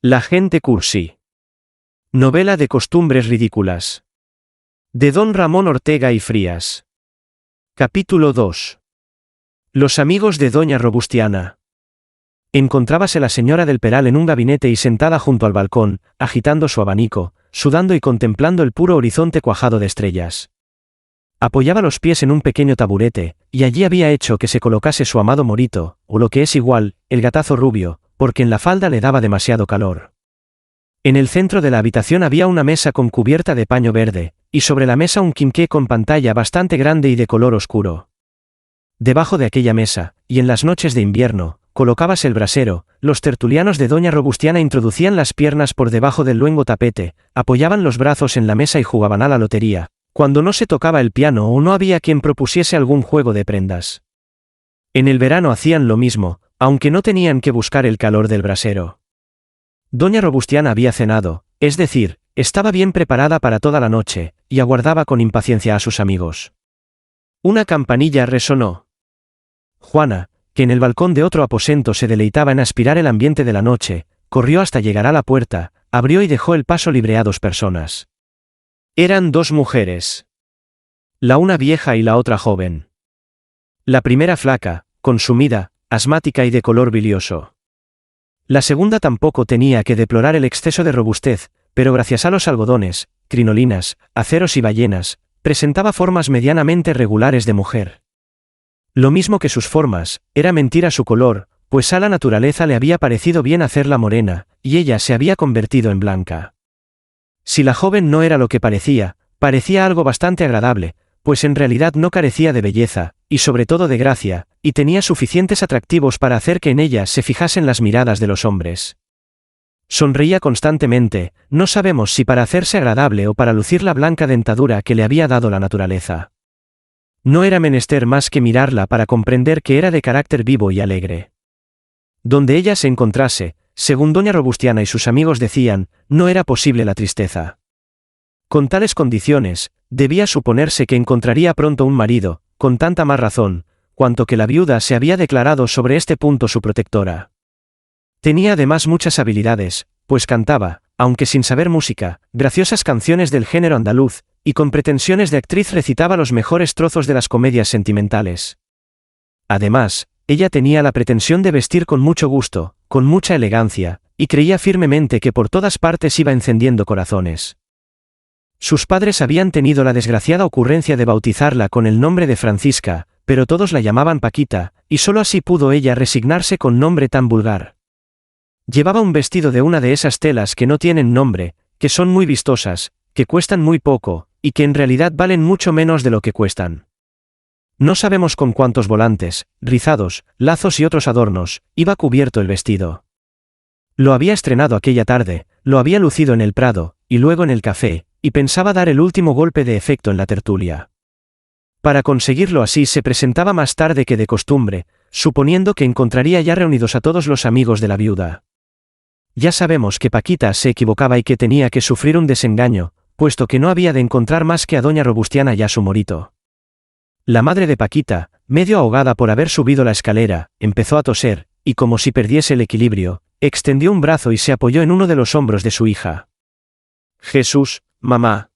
La gente cursi. Novela de costumbres ridículas. De Don Ramón Ortega y Frías. Capítulo 2. Los amigos de Doña Robustiana. Encontrábase la señora del Peral en un gabinete y sentada junto al balcón, agitando su abanico, sudando y contemplando el puro horizonte cuajado de estrellas. Apoyaba los pies en un pequeño taburete, y allí había hecho que se colocase su amado Morito, o lo que es igual, el gatazo rubio, porque en la falda le daba demasiado calor. En el centro de la habitación había una mesa con cubierta de paño verde, y sobre la mesa un quinqué con pantalla bastante grande y de color oscuro. Debajo de aquella mesa, y en las noches de invierno, colocábase el brasero, los tertulianos de Doña Robustiana introducían las piernas por debajo del luengo tapete, apoyaban los brazos en la mesa y jugaban a la lotería, cuando no se tocaba el piano o no había quien propusiese algún juego de prendas. En el verano hacían lo mismo, aunque no tenían que buscar el calor del brasero. Doña Robustiana había cenado, es decir, estaba bien preparada para toda la noche, y aguardaba con impaciencia a sus amigos. Una campanilla resonó. Juana, que en el balcón de otro aposento se deleitaba en aspirar el ambiente de la noche, corrió hasta llegar a la puerta, abrió y dejó el paso libre a dos personas. Eran dos mujeres. La una vieja y la otra joven. La primera flaca, consumida, asmática y de color bilioso. La segunda tampoco tenía que deplorar el exceso de robustez, pero gracias a los algodones, crinolinas, aceros y ballenas, presentaba formas medianamente regulares de mujer. Lo mismo que sus formas, era mentira su color, pues a la naturaleza le había parecido bien hacerla morena, y ella se había convertido en blanca. Si la joven no era lo que parecía algo bastante agradable, pues en realidad no carecía de belleza, y sobre todo de gracia, y tenía suficientes atractivos para hacer que en ella se fijasen las miradas de los hombres. Sonreía constantemente, no sabemos si para hacerse agradable o para lucir la blanca dentadura que le había dado la naturaleza. No era menester más que mirarla para comprender que era de carácter vivo y alegre. Donde ella se encontrase, según Doña Robustiana y sus amigos decían, no era posible la tristeza. Con tales condiciones, debía suponerse que encontraría pronto un marido, con tanta más razón, cuanto que la viuda se había declarado sobre este punto su protectora. Tenía además muchas habilidades, pues cantaba, aunque sin saber música, graciosas canciones del género andaluz, y con pretensiones de actriz recitaba los mejores trozos de las comedias sentimentales. Además, ella tenía la pretensión de vestir con mucho gusto, con mucha elegancia, y creía firmemente que por todas partes iba encendiendo corazones. Sus padres habían tenido la desgraciada ocurrencia de bautizarla con el nombre de Francisca, pero todos la llamaban Paquita, y sólo así pudo ella resignarse con nombre tan vulgar. Llevaba un vestido de una de esas telas que no tienen nombre, que son muy vistosas, que cuestan muy poco, y que en realidad valen mucho menos de lo que cuestan. No sabemos con cuántos volantes, rizados, lazos y otros adornos, iba cubierto el vestido. Lo había estrenado aquella tarde, lo había lucido en el Prado, y luego en el café, y pensaba dar el último golpe de efecto en la tertulia. Para conseguirlo así se presentaba más tarde que de costumbre, suponiendo que encontraría ya reunidos a todos los amigos de la viuda. Ya sabemos que Paquita se equivocaba y que tenía que sufrir un desengaño, puesto que no había de encontrar más que a Doña Robustiana y a su Morito. La madre de Paquita, medio ahogada por haber subido la escalera, empezó a toser, y como si perdiese el equilibrio, extendió un brazo y se apoyó en uno de los hombros de su hija. «Jesús, mamá»,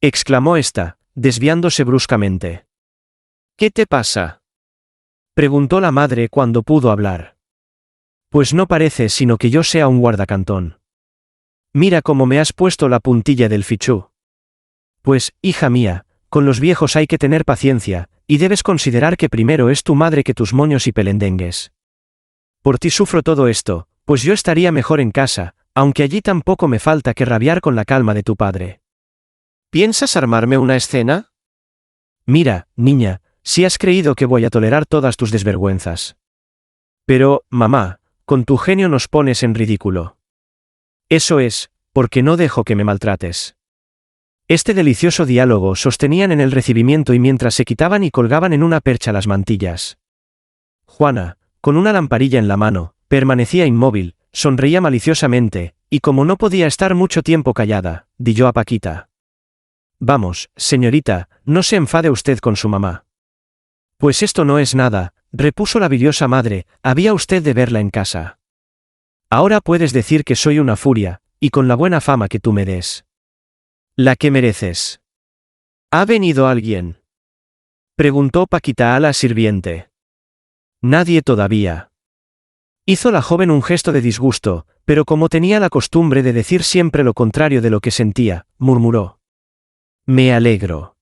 exclamó ésta, desviándose bruscamente. «¿Qué te pasa?», preguntó la madre cuando pudo hablar. «Pues no parece sino que yo sea un guardacantón. Mira cómo me has puesto la puntilla del fichú». «Pues, hija mía, con los viejos hay que tener paciencia, y debes considerar que primero es tu madre que tus moños y pelendengues. Por ti sufro todo esto, pues yo estaría mejor en casa, aunque allí tampoco me falta que rabiar con la calma de tu padre. ¿Piensas armarme una escena? Mira, niña, si has creído que voy a tolerar todas tus desvergüenzas. Pero, mamá, con tu genio nos pones en ridículo. Eso es, porque no dejo que me maltrates». Este delicioso diálogo sostenían en el recibimiento y mientras se quitaban y colgaban en una percha las mantillas. Juana, con una lamparilla en la mano, permanecía inmóvil, sonreía maliciosamente, y como no podía estar mucho tiempo callada, dijo a Paquita: «Vamos, señorita, no se enfade usted con su mamá». «Pues esto no es nada», repuso la biliosa madre, «había usted de verla en casa». Ahora puedes decir que soy una furia, y con la buena fama que tú me des. La que mereces. ¿Ha venido alguien?, preguntó Paquita a la sirviente. Nadie todavía. Hizo la joven un gesto de disgusto, pero como tenía la costumbre de decir siempre lo contrario de lo que sentía, murmuró: Me alegro.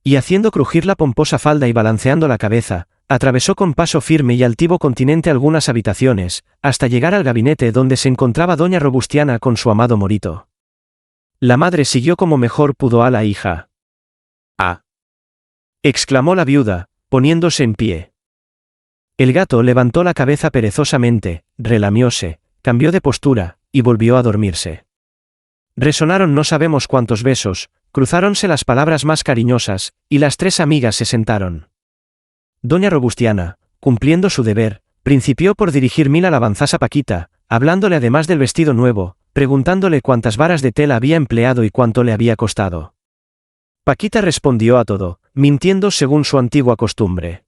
Y haciendo crujir la pomposa falda y balanceando la cabeza, atravesó con paso firme y altivo continente algunas habitaciones, hasta llegar al gabinete donde se encontraba doña Robustiana con su amado Morito. La madre siguió como mejor pudo a la hija. ¡Ah!, exclamó la viuda, poniéndose en pie. El gato levantó la cabeza perezosamente, relamióse, cambió de postura, y volvió a dormirse. Resonaron no sabemos cuántos besos, cruzáronse las palabras más cariñosas, y las tres amigas se sentaron. Doña Robustiana, cumpliendo su deber, principió por dirigir mil alabanzas a Paquita, hablándole además del vestido nuevo, preguntándole cuántas varas de tela había empleado y cuánto le había costado. Paquita respondió a todo, mintiendo según su antigua costumbre.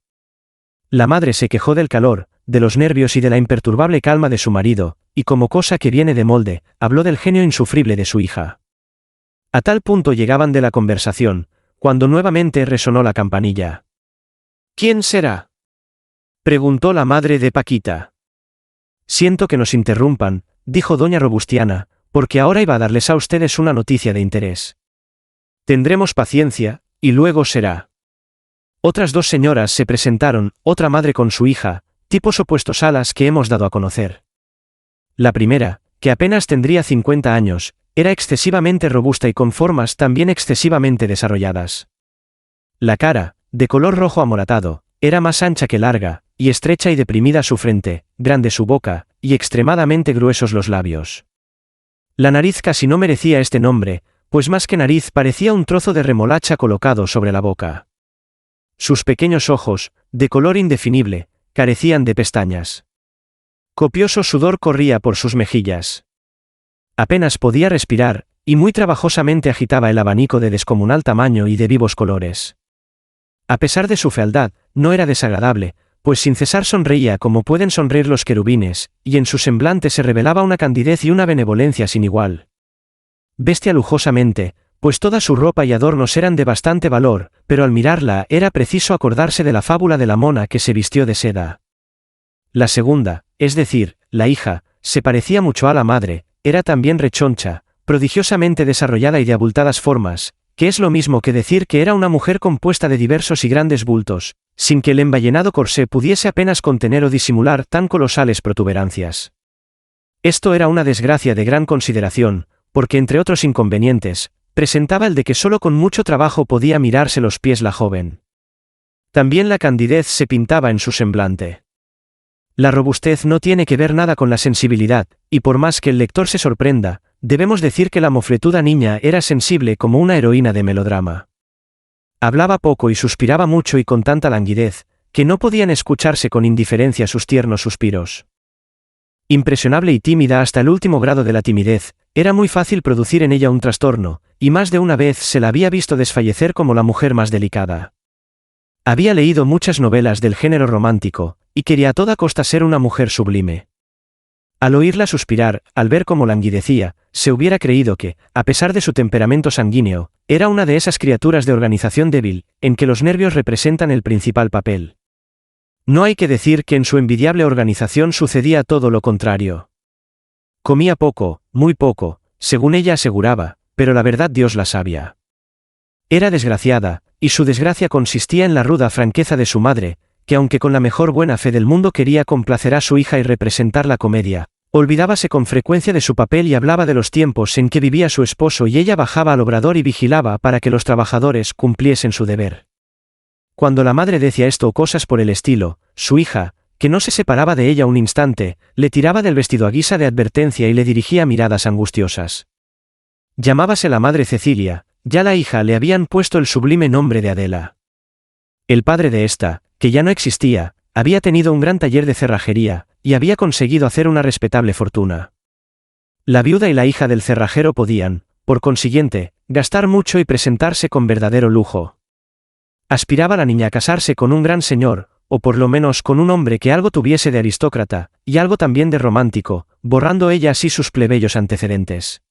La madre se quejó del calor, de los nervios y de la imperturbable calma de su marido, y como cosa que viene de molde, habló del genio insufrible de su hija. A tal punto llegaban de la conversación, cuando nuevamente resonó la campanilla. ¿Quién será?, preguntó la madre de Paquita. Siento que nos interrumpan, dijo doña Robustiana, porque ahora iba a darles a ustedes una noticia de interés. Tendremos paciencia, y luego será. Otras dos señoras se presentaron, otra madre con su hija, tipos opuestos a las que hemos dado a conocer. La primera, que apenas tendría 50 años, era excesivamente robusta y con formas también excesivamente desarrolladas. La cara, de color rojo amoratado, era más ancha que larga, y estrecha y deprimida su frente, grande su boca, y extremadamente gruesos los labios. La nariz casi no merecía este nombre, pues más que nariz parecía un trozo de remolacha colocado sobre la boca. Sus pequeños ojos, de color indefinible, carecían de pestañas. Copioso sudor corría por sus mejillas. Apenas podía respirar, y muy trabajosamente agitaba el abanico de descomunal tamaño y de vivos colores. A pesar de su fealdad, no era desagradable, pues sin cesar sonreía como pueden sonreír los querubines, y en su semblante se revelaba una candidez y una benevolencia sin igual. Vestía lujosamente, pues toda su ropa y adornos eran de bastante valor, pero al mirarla era preciso acordarse de la fábula de la mona que se vistió de seda. La segunda, es decir, la hija, se parecía mucho a la madre, era también rechoncha, prodigiosamente desarrollada y de abultadas formas, que es lo mismo que decir que era una mujer compuesta de diversos y grandes bultos, sin que el emballenado corsé pudiese apenas contener o disimular tan colosales protuberancias. Esto era una desgracia de gran consideración, porque entre otros inconvenientes, presentaba el de que solo con mucho trabajo podía mirarse los pies la joven. También la candidez se pintaba en su semblante. La robustez no tiene que ver nada con la sensibilidad, y por más que el lector se sorprenda, debemos decir que la mofletuda niña era sensible como una heroína de melodrama. Hablaba poco y suspiraba mucho y con tanta languidez, que no podían escucharse con indiferencia sus tiernos suspiros. Impresionable y tímida hasta el último grado de la timidez, era muy fácil producir en ella un trastorno, y más de una vez se la había visto desfallecer como la mujer más delicada. Había leído muchas novelas del género romántico, y quería a toda costa ser una mujer sublime. Al oírla suspirar, al ver cómo languidecía, se hubiera creído que, a pesar de su temperamento sanguíneo, era una de esas criaturas de organización débil, en que los nervios representan el principal papel. No hay que decir que en su envidiable organización sucedía todo lo contrario. Comía poco, muy poco, según ella aseguraba, pero la verdad Dios la sabía. Era desgraciada, y su desgracia consistía en la ruda franqueza de su madre, que aunque con la mejor buena fe del mundo quería complacer a su hija y representar la comedia, olvidábase con frecuencia de su papel y hablaba de los tiempos en que vivía su esposo y ella bajaba al obrador y vigilaba para que los trabajadores cumpliesen su deber. Cuando la madre decía esto o cosas por el estilo, su hija, que no se separaba de ella un instante, le tiraba del vestido a guisa de advertencia y le dirigía miradas angustiosas. Llamábase la madre Cecilia, ya la hija le habían puesto el sublime nombre de Adela. El padre de esta, que ya no existía, había tenido un gran taller de cerrajería, y había conseguido hacer una respetable fortuna. La viuda y la hija del cerrajero podían, por consiguiente, gastar mucho y presentarse con verdadero lujo. Aspiraba la niña a casarse con un gran señor, o por lo menos con un hombre que algo tuviese de aristócrata, y algo también de romántico, borrando ella así sus plebeyos antecedentes.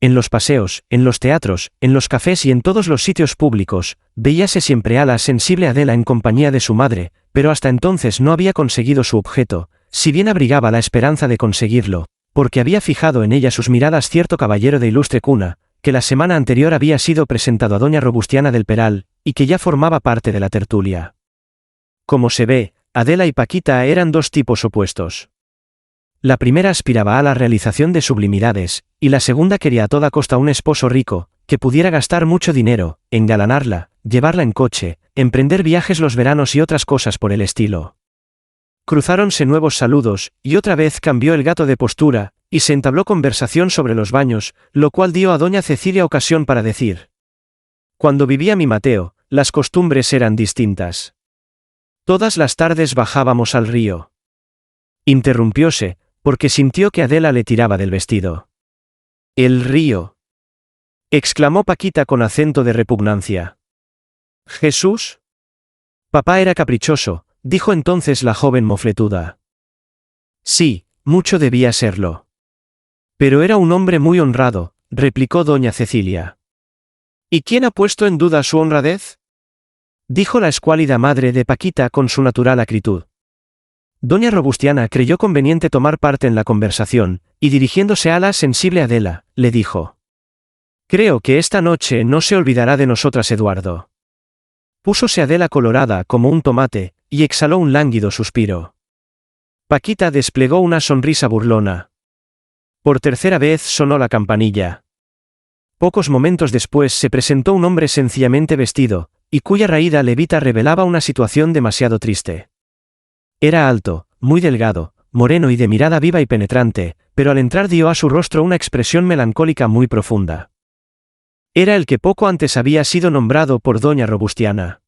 En los paseos, en los teatros, en los cafés y en todos los sitios públicos, veíase siempre a la sensible Adela en compañía de su madre, pero hasta entonces no había conseguido su objeto, si bien abrigaba la esperanza de conseguirlo, porque había fijado en ella sus miradas cierto caballero de ilustre cuna, que la semana anterior había sido presentado a doña Robustiana del Peral, y que ya formaba parte de la tertulia. Como se ve, Adela y Paquita eran dos tipos opuestos. La primera aspiraba a la realización de sublimidades, y la segunda quería a toda costa un esposo rico, que pudiera gastar mucho dinero, engalanarla, llevarla en coche, emprender viajes los veranos y otras cosas por el estilo. Cruzáronse nuevos saludos, y otra vez cambió el gato de postura, y se entabló conversación sobre los baños, lo cual dio a doña Cecilia ocasión para decir: «Cuando vivía mi Mateo, las costumbres eran distintas. Todas las tardes bajábamos al río». Interrumpióse, porque sintió que Adela le tiraba del vestido. «¿El río?», exclamó Paquita con acento de repugnancia. «¿Jesús?». «Papá era caprichoso», dijo entonces la joven mofletuda. «Sí, mucho debía serlo. Pero era un hombre muy honrado», replicó doña Cecilia. «¿Y quién ha puesto en duda su honradez?», dijo la escuálida madre de Paquita con su natural acritud. Doña Robustiana creyó conveniente tomar parte en la conversación, y dirigiéndose a la sensible Adela, le dijo: «Creo que esta noche no se olvidará de nosotras Eduardo». Púsose Adela colorada como un tomate, y exhaló un lánguido suspiro. Paquita desplegó una sonrisa burlona. Por tercera vez sonó la campanilla. Pocos momentos después se presentó un hombre sencillamente vestido, y cuya raída levita revelaba una situación demasiado triste. Era alto, muy delgado, moreno y de mirada viva y penetrante, pero al entrar dio a su rostro una expresión melancólica muy profunda. Era el que poco antes había sido nombrado por doña Robustiana.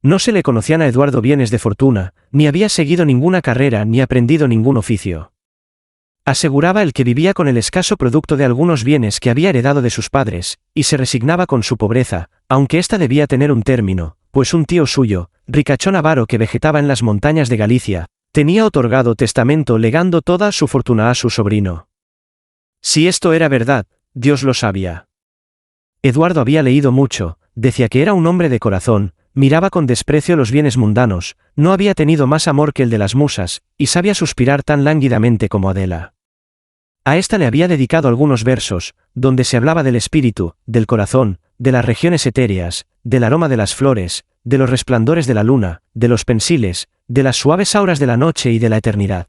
No se le conocían a Eduardo bienes de fortuna, ni había seguido ninguna carrera ni aprendido ningún oficio. Aseguraba el que vivía con el escaso producto de algunos bienes que había heredado de sus padres, y se resignaba con su pobreza, aunque ésta debía tener un término, pues un tío suyo, ricachón avaro que vegetaba en las montañas de Galicia, tenía otorgado testamento legando toda su fortuna a su sobrino. Si esto era verdad, Dios lo sabía. Eduardo había leído mucho, decía que era un hombre de corazón, miraba con desprecio los bienes mundanos, no había tenido más amor que el de las musas, y sabía suspirar tan lánguidamente como Adela. A ésta le había dedicado algunos versos, donde se hablaba del espíritu, del corazón, de las regiones etéreas, del aroma de las flores, de los resplandores de la luna, de los pensiles, de las suaves auras de la noche y de la eternidad.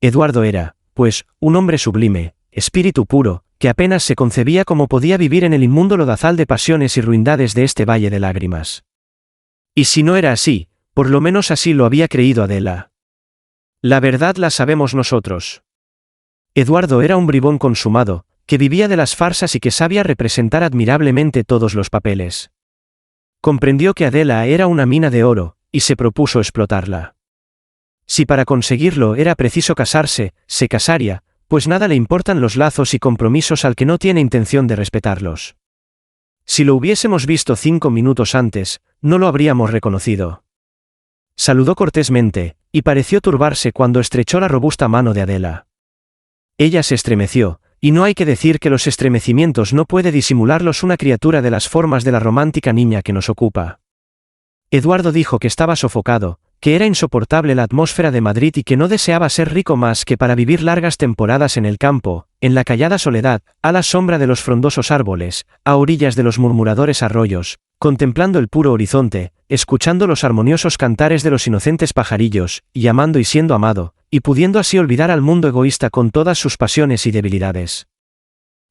Eduardo era, pues, un hombre sublime, espíritu puro, que apenas se concebía cómo podía vivir en el inmundo lodazal de pasiones y ruindades de este valle de lágrimas. Y si no era así, por lo menos así lo había creído Adela. La verdad la sabemos nosotros. Eduardo era un bribón consumado, que vivía de las farsas y que sabía representar admirablemente todos los papeles. Comprendió que Adela era una mina de oro, y se propuso explotarla. Si para conseguirlo era preciso casarse, se casaría, pues nada le importan los lazos y compromisos al que no tiene intención de respetarlos. Si lo hubiésemos visto 5 minutos antes, no lo habríamos reconocido. Saludó cortésmente, y pareció turbarse cuando estrechó la robusta mano de Adela. Ella se estremeció, y no hay que decir que los estremecimientos no puede disimularlos una criatura de las formas de la romántica niña que nos ocupa. Eduardo dijo que estaba sofocado, que era insoportable la atmósfera de Madrid y que no deseaba ser rico más que para vivir largas temporadas en el campo, en la callada soledad, a la sombra de los frondosos árboles, a orillas de los murmuradores arroyos, contemplando el puro horizonte, escuchando los armoniosos cantares de los inocentes pajarillos, y amando y siendo amado, y pudiendo así olvidar al mundo egoísta con todas sus pasiones y debilidades.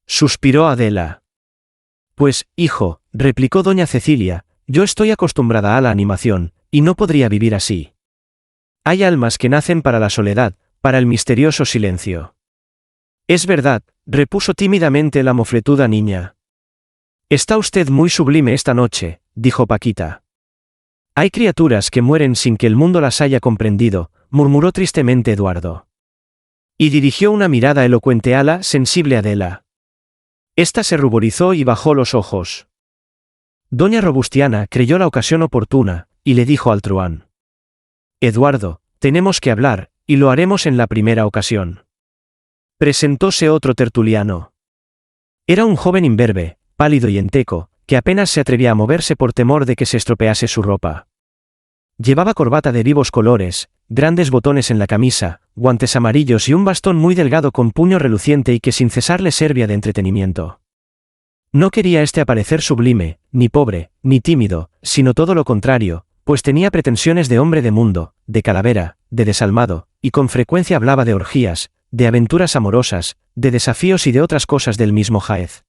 Suspiró Adela. Pues, hijo, replicó doña Cecilia, yo estoy acostumbrada a la animación, y no podría vivir así. Hay almas que nacen para la soledad, para el misterioso silencio. Es verdad, repuso tímidamente la mofletuda niña. Está usted muy sublime esta noche, dijo Paquita. Hay criaturas que mueren sin que el mundo las haya comprendido, murmuró tristemente Eduardo. Y dirigió una mirada elocuente a la sensible Adela. Esta se ruborizó y bajó los ojos. Doña Robustiana creyó la ocasión oportuna, y le dijo al truhán: Eduardo, tenemos que hablar, y lo haremos en la primera ocasión. Presentóse otro tertuliano. Era un joven imberbe, pálido y enteco, que apenas se atrevía a moverse por temor de que se estropease su ropa. Llevaba corbata de vivos colores, grandes botones en la camisa, guantes amarillos y un bastón muy delgado con puño reluciente y que sin cesar le servía de entretenimiento. No quería aparecer sublime, ni pobre, ni tímido, sino todo lo contrario, pues tenía pretensiones de hombre de mundo, de calavera, de desalmado, y con frecuencia hablaba de orgías, de aventuras amorosas, de desafíos y de otras cosas del mismo jaez.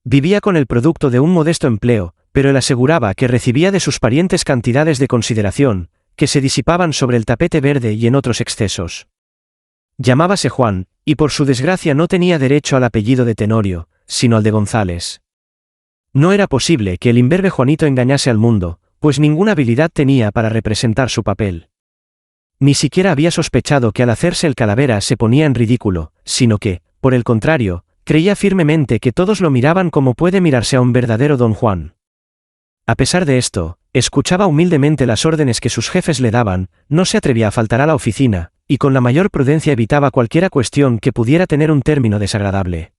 Vivía con el producto de un modesto empleo, pero él aseguraba que recibía de sus parientes cantidades de consideración, que se disipaban sobre el tapete verde y en otros excesos. Llamábase Juan, y por su desgracia no tenía derecho al apellido de Tenorio, sino al de González. No era posible que el imberbe Juanito engañase al mundo, pues ninguna habilidad tenía para representar su papel. Ni siquiera había sospechado que al hacerse el calavera se ponía en ridículo, sino que, por el contrario, creía firmemente que todos lo miraban como puede mirarse a un verdadero don Juan. A pesar de esto, escuchaba humildemente las órdenes que sus jefes le daban, no se atrevía a faltar a la oficina, y con la mayor prudencia evitaba cualquiera cuestión que pudiera tener un término desagradable.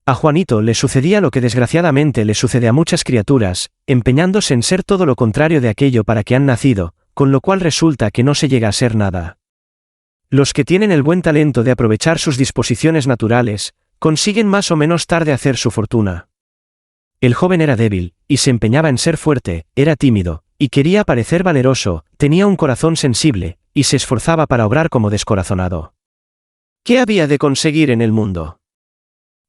A Juanito le sucedía lo que desgraciadamente le sucede a muchas criaturas, empeñándose en ser todo lo contrario de aquello para que han nacido, con lo cual resulta que no se llega a ser nada. Los que tienen el buen talento de aprovechar sus disposiciones naturales, consiguen más o menos tarde hacer su fortuna. El joven era débil, y se empeñaba en ser fuerte, era tímido, y quería parecer valeroso, tenía un corazón sensible, y se esforzaba para obrar como descorazonado. ¿Qué había de conseguir en el mundo?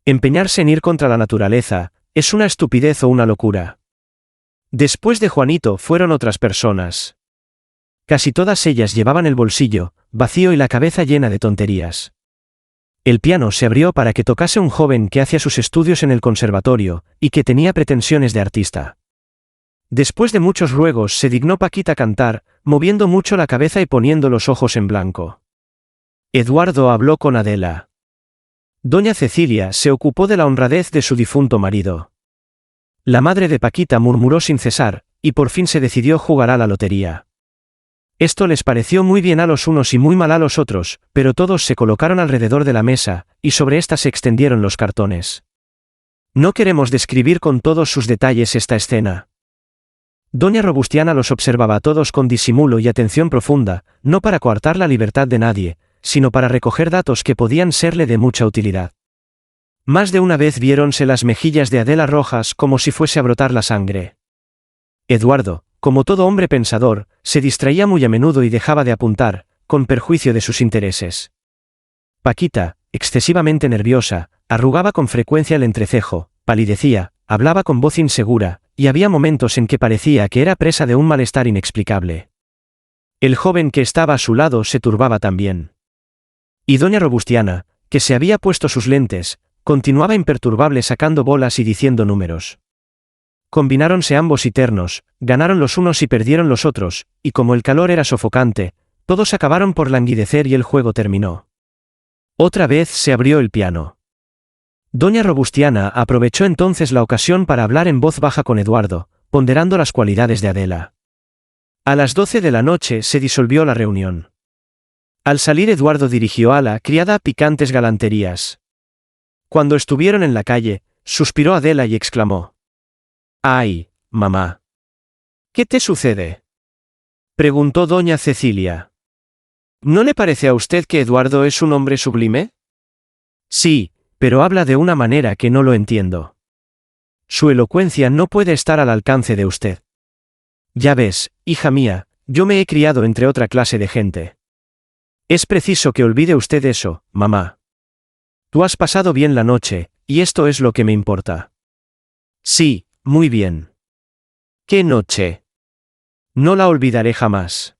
Empeñarse en ir contra la naturaleza, es una estupidez o una locura. Después de Juanito fueron otras personas. Casi todas ellas llevaban el bolsillo vacío y la cabeza llena de tonterías. El piano se abrió para que tocase un joven que hacía sus estudios en el conservatorio, y que tenía pretensiones de artista. Después de muchos ruegos se dignó Paquita cantar, moviendo mucho la cabeza y poniendo los ojos en blanco. Eduardo habló con Adela. Doña Cecilia se ocupó de la honradez de su difunto marido. La madre de Paquita murmuró sin cesar, y por fin se decidió jugar a la lotería. Esto les pareció muy bien a los unos y muy mal a los otros, pero todos se colocaron alrededor de la mesa, y sobre ésta se extendieron los cartones. No queremos describir con todos sus detalles esta escena. Doña Robustiana los observaba a todos con disimulo y atención profunda, no para coartar la libertad de nadie, sino para recoger datos que podían serle de mucha utilidad. Más de una vez viéronse las mejillas de Adela rojas como si fuese a brotar la sangre. Eduardo, como todo hombre pensador, se distraía muy a menudo y dejaba de apuntar, con perjuicio de sus intereses. Paquita, excesivamente nerviosa, arrugaba con frecuencia el entrecejo, palidecía, hablaba con voz insegura, y había momentos en que parecía que era presa de un malestar inexplicable. El joven que estaba a su lado se turbaba también. Y doña Robustiana, que se había puesto sus lentes, continuaba imperturbable sacando bolas y diciendo números. Combináronse ambos y ternos, ganaron los unos y perdieron los otros, y como el calor era sofocante, todos acabaron por languidecer y el juego terminó. Otra vez se abrió el piano. Doña Robustiana aprovechó entonces la ocasión para hablar en voz baja con Eduardo, ponderando las cualidades de Adela. A las 12 de la noche se disolvió la reunión. Al salir Eduardo dirigió a la criada picantes galanterías. Cuando estuvieron en la calle, suspiró Adela y exclamó: «¡Ay, mamá! ¿Qué te sucede?», preguntó doña Cecilia. «¿No le parece a usted que Eduardo es un hombre sublime?». «Sí, pero habla de una manera que no lo entiendo. Su elocuencia no puede estar al alcance de usted. Ya ves, hija mía, yo me he criado entre otra clase de gente. Es preciso que olvide usted eso, mamá. Tú has pasado bien la noche, y esto es lo que me importa». «Sí, muy bien». «¿Qué noche?». «No la olvidaré jamás».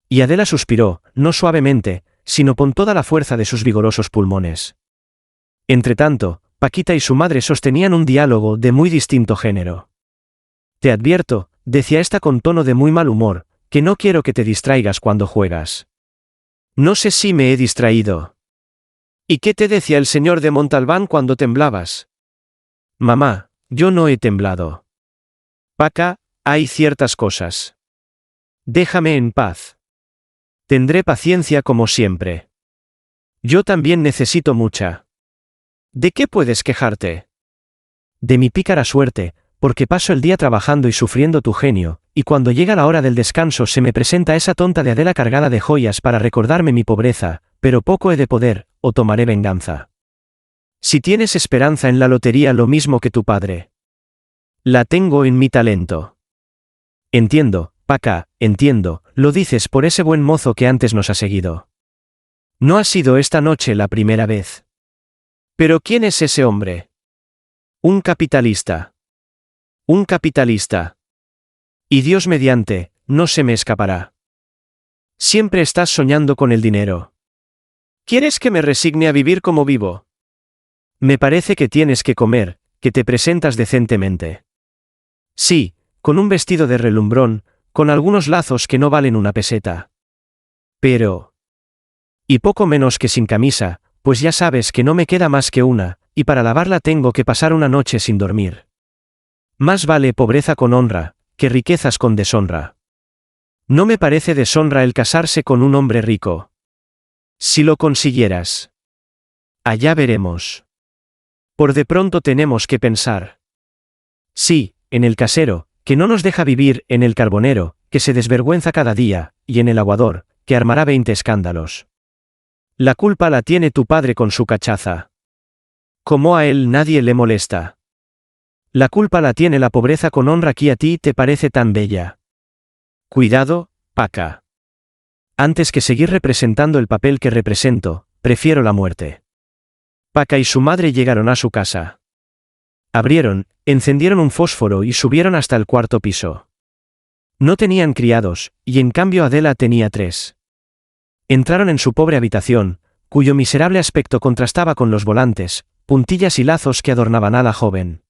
Y Adela suspiró, no suavemente, sino con toda la fuerza de sus vigorosos pulmones. Entretanto, Paquita y su madre sostenían un diálogo de muy distinto género. «Te advierto», decía ésta con tono de muy mal humor, «que no quiero que te distraigas cuando juegas». «No sé si me he distraído». «¿Y qué te decía el señor de Montalbán cuando temblabas?». «Mamá, yo no he temblado». «Paca, hay ciertas cosas. Déjame en paz». Tendré paciencia como siempre. Yo también necesito mucha. ¿De qué puedes quejarte? De mi pícara suerte, porque paso el día trabajando y sufriendo tu genio, y cuando llega la hora del descanso se me presenta esa tonta de Adela cargada de joyas para recordarme mi pobreza, pero poco he de poder, o tomaré venganza. Si tienes esperanza en la lotería lo mismo que tu padre. La tengo en mi talento. Entiendo, Paca, entiendo, lo dices por ese buen mozo que antes nos ha seguido. No ha sido esta noche la primera vez. ¿Pero quién es ese hombre? Un capitalista. Un capitalista. Y Dios mediante, no se me escapará. Siempre estás soñando con el dinero. ¿Quieres que me resigne a vivir como vivo? Me parece que tienes que comer, que te presentas decentemente. Sí, con un vestido de relumbrón, con algunos lazos que no valen una peseta. Pero... Y poco menos que sin camisa, pues ya sabes que no me queda más que una, y para lavarla tengo que pasar una noche sin dormir. Más vale pobreza con honra, que riquezas con deshonra. No me parece deshonra el casarse con un hombre rico. Si lo consiguieras. Allá veremos. Por de pronto tenemos que pensar. Sí, en el casero, que no nos deja vivir, en el carbonero, que se desvergüenza cada día, y en el aguador, que armará 20 escándalos. La culpa la tiene tu padre con su cachaza. Como a él nadie le molesta. La culpa la tiene la pobreza con honra que a ti te parece tan bella. Cuidado, Paca. Antes que seguir representando el papel que represento, prefiero la muerte. Paca y su madre llegaron a su casa. Abrieron, encendieron un fósforo y subieron hasta el cuarto piso. No tenían criados, y en cambio Adela tenía 3. Entraron en su pobre habitación, cuyo miserable aspecto contrastaba con los volantes, puntillas y lazos que adornaban a la joven.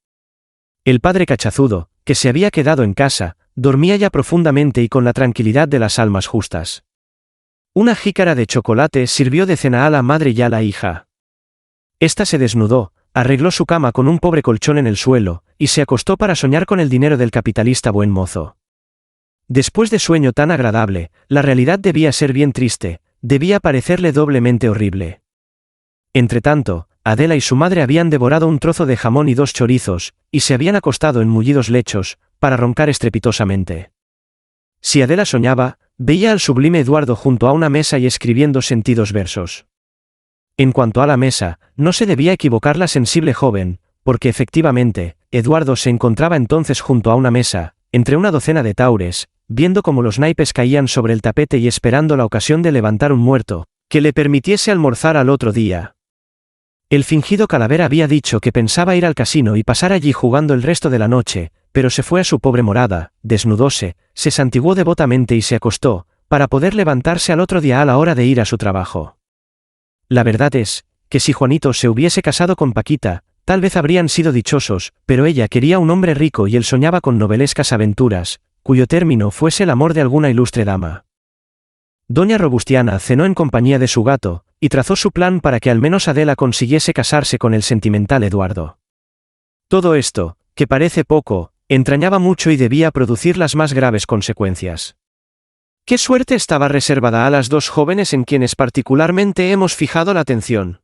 El padre cachazudo, que se había quedado en casa, dormía ya profundamente y con la tranquilidad de las almas justas. Una jícara de chocolate sirvió de cena a la madre y a la hija. Esta se desnudó, arregló su cama con un pobre colchón en el suelo, y se acostó para soñar con el dinero del capitalista buen mozo. Después de sueño tan agradable, la realidad debía ser bien triste, debía parecerle doblemente horrible. Entretanto, Adela y su madre habían devorado un trozo de jamón y 2 chorizos, y se habían acostado en mullidos lechos, para roncar estrepitosamente. Si Adela soñaba, veía al sublime Eduardo junto a una mesa y escribiendo sentidos versos. En cuanto a la mesa, no se debía equivocar la sensible joven, porque efectivamente, Eduardo se encontraba entonces junto a una mesa, entre una docena de taures, viendo cómo los naipes caían sobre el tapete y esperando la ocasión de levantar un muerto, que le permitiese almorzar al otro día. El fingido calavera había dicho que pensaba ir al casino y pasar allí jugando el resto de la noche, pero se fue a su pobre morada, desnudóse, se santiguó devotamente y se acostó, para poder levantarse al otro día a la hora de ir a su trabajo. La verdad es, que si Juanito se hubiese casado con Paquita, tal vez habrían sido dichosos, pero ella quería un hombre rico y él soñaba con novelescas aventuras, cuyo término fuese el amor de alguna ilustre dama. Doña Robustiana cenó en compañía de su gato, y trazó su plan para que al menos Adela consiguiese casarse con el sentimental Eduardo. Todo esto, que parece poco, entrañaba mucho y debía producir las más graves consecuencias. ¿Qué suerte estaba reservada a las 2 jóvenes en quienes particularmente hemos fijado la atención?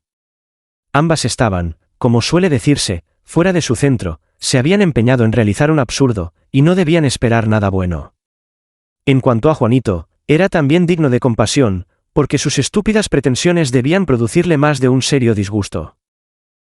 Ambas estaban, como suele decirse, fuera de su centro, se habían empeñado en realizar un absurdo, y no debían esperar nada bueno. En cuanto a Juanito, era también digno de compasión, porque sus estúpidas pretensiones debían producirle más de un serio disgusto.